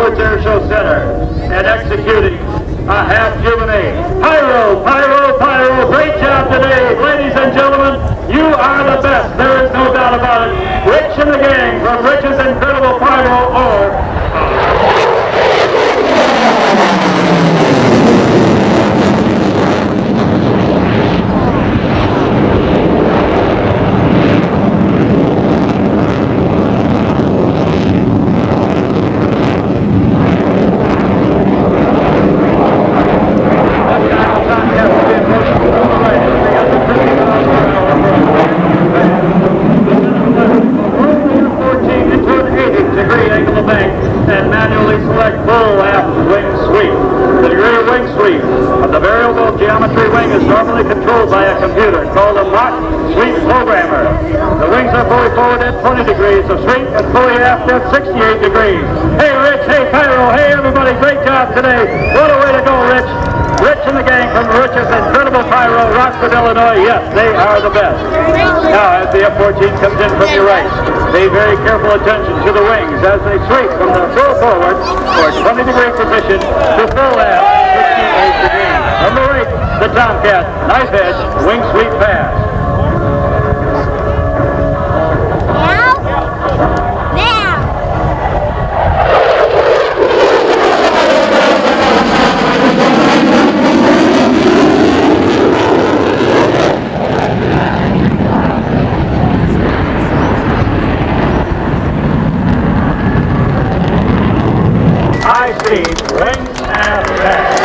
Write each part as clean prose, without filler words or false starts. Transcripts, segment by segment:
Stewart's Airshow Center and executing a half-human aid. Pyro, pyro, pyro, great job today. Ladies and gentlemen, you are the best. There is no doubt about it. Rich and the gang from Rich's Incredible Pyro or... Geometry wing is normally controlled by a computer called a lock sweep programmer. The wings are fully forward at 20 degrees of sweep and fully aft at 68 degrees. Hey Rich, hey Pyro, hey everybody, great job today. What a way to go, Rich. Rich and the gang from Rich's Incredible Pyro, Rockford, Illinois. Yes, they are the best. Now, as the F-14 comes in from your right, pay very careful attention to the wings as they sweep from the full forward for a 20-degree position to full aft 68 degrees. On the right, the Tomcat, knife edge, wing sweep pass. High speed, wing and pass.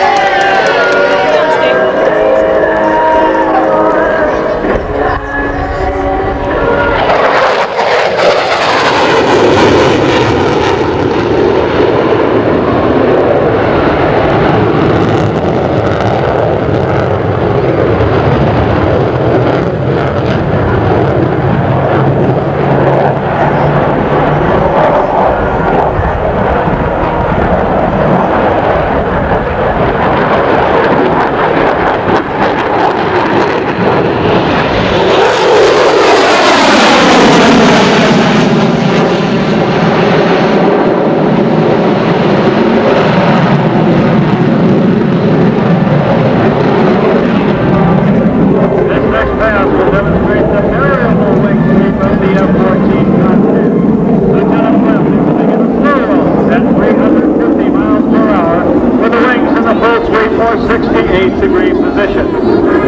Degree position.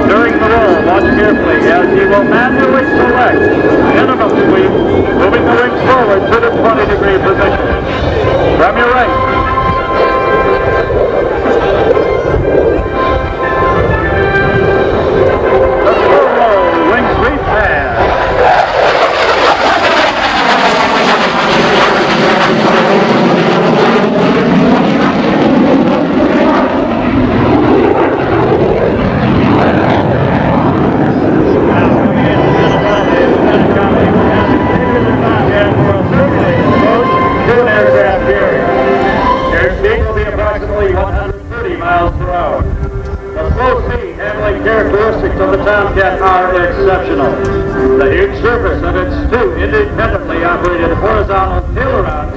During the roll, watch carefully as he will manually select minimum sweep, moving the wings forward to the 20-degree position. From your right. The full roll, wing sweep pass. Characteristics of the Tomcat are exceptional. The huge surface of its two independently operated horizontal ailerons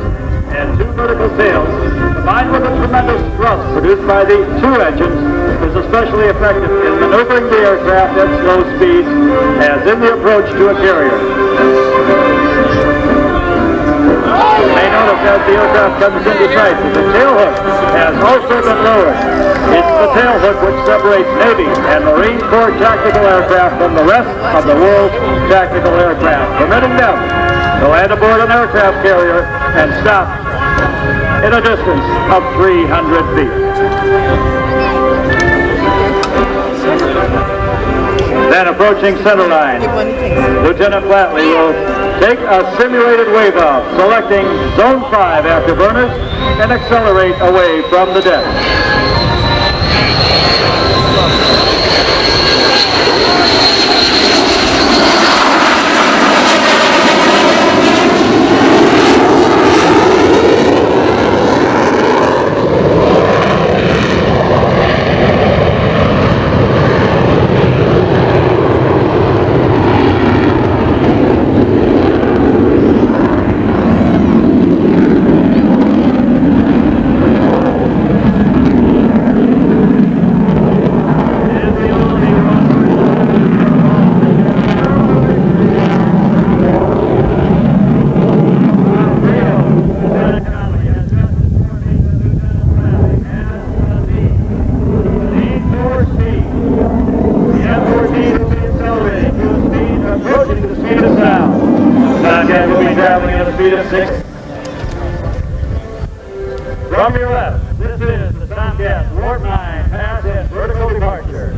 and two vertical tails, combined with the tremendous thrust produced by the two engines, is especially effective in maneuvering the aircraft at slow speeds, as in the approach to a carrier. You may notice as the aircraft comes into sight that the tail hook has also been lowered. It's the tail hook which separates Navy and Marine Corps tactical aircraft from the rest of the world's tactical aircraft, permitting them to land aboard an aircraft carrier and stop in a distance of 300 feet. Then approaching center line, Lieutenant Flatley will take a simulated wave off, selecting Zone 5 afterburners and accelerate away from the deck. From your left, this is the Tomcat Warp 9 pass and vertical departure.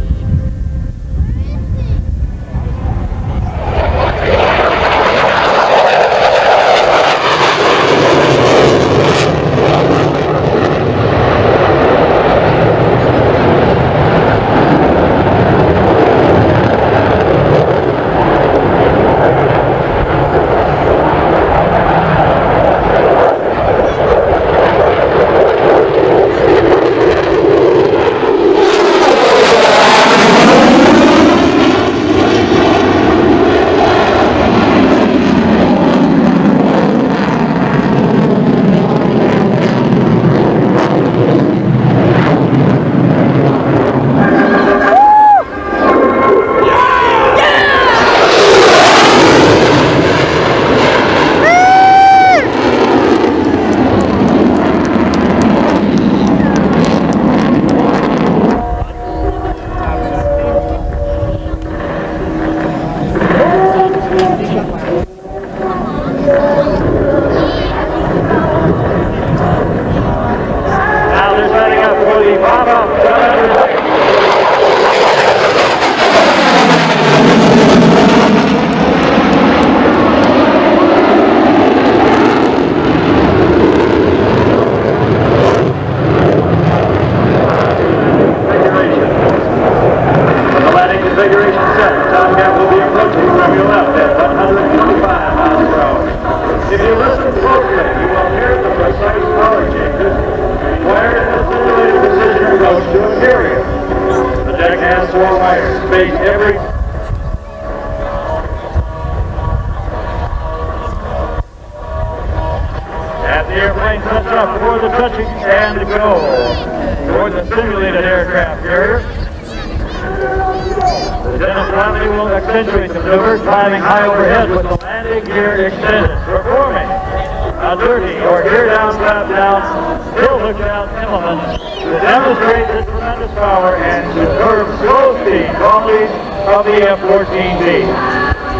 Climbing high overhead with the landing gear extended, performing a dirty or gear down, flap down, hill hook down implement to demonstrate the tremendous power and superb slow speed qualities of the F-14B.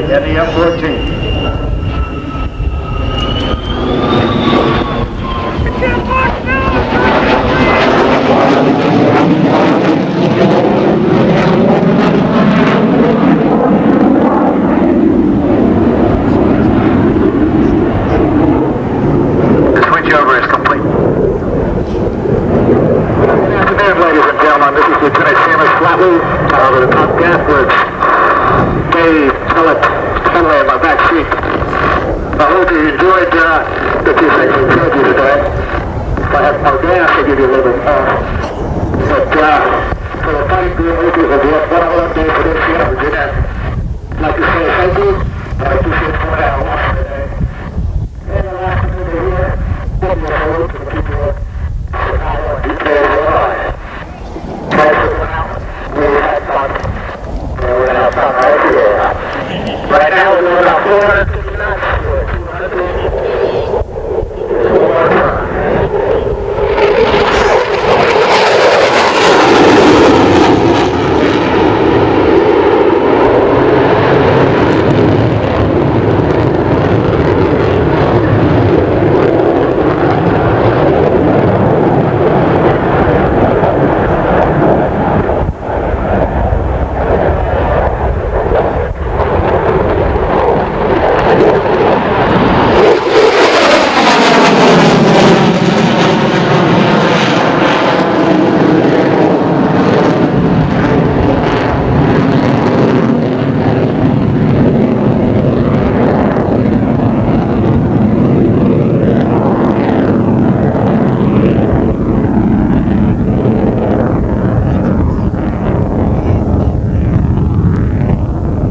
In the F-14. The switchover is complete. Good afternoon, ladies and gentlemen. This is Lieutenant Seamus Flatley with the Tomcat Works. Dave Tillett in my back seat. I hope you enjoyed the few things we showed you today. If I had more gas, I'll give you a little bit more. But for the fighting group makers of the F-101 day for this year, Virginia, I'd like to say thank you. I appreciate coming out and watching today. And the last thing of the year, one more hello to the people of Chicago and DuPage, Illinois. Guys, we had fun. We're going to have fun right here.